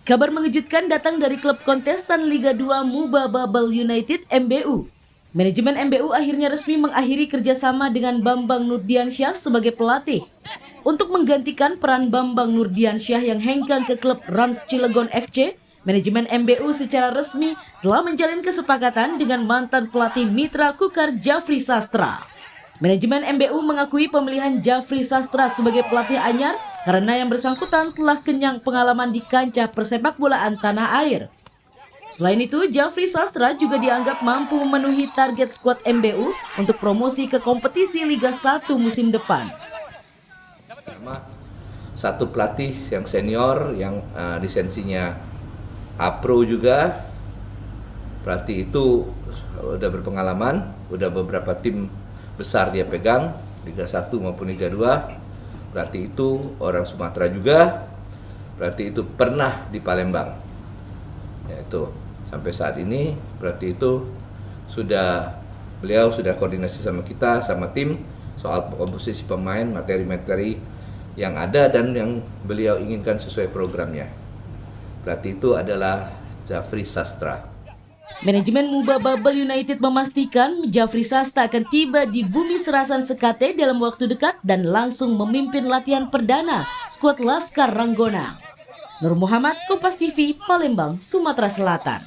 Kabar mengejutkan datang dari klub kontestan Liga 2 Muba Babel United MBU. Manajemen MBU akhirnya resmi mengakhiri kerjasama dengan Bambang Nurdiansyah sebagai pelatih. Untuk menggantikan peran Bambang Nurdiansyah yang hengkang ke klub Rans Cilegon FC, manajemen MBU secara resmi telah menjalin kesepakatan dengan mantan pelatih mitra Kukar Jafri Sastra. Manajemen MBU mengakui pemilihan Jafri Sastra sebagai pelatih anyar karena yang bersangkutan telah kenyang pengalaman di kancah persepak bolaan tanah air. Selain itu, Jafri Sastra juga dianggap mampu memenuhi target skuad MBU untuk promosi ke kompetisi Liga 1 musim depan. Satu pelatih yang senior, yang lisensinya A-Pro juga. Pelatih itu udah berpengalaman, udah beberapa tim besar dia pegang, Liga 1 maupun Liga 2. Pelatih itu orang Sumatera juga. Pelatih itu pernah di Palembang. Yaitu sampai saat ini pelatih itu beliau sudah koordinasi sama kita, sama tim soal komposisi pemain, materi-materi yang ada dan yang beliau inginkan sesuai programnya. Pelatih itu adalah Jafri Sastra. Manajemen Muba Babel United memastikan Jafri Sastra akan tiba di Bumi Serasan Sekate dalam waktu dekat dan langsung memimpin latihan perdana skuad Laskar Ranggona. Nur Muhammad, Kompas TV, Palembang, Sumatera Selatan.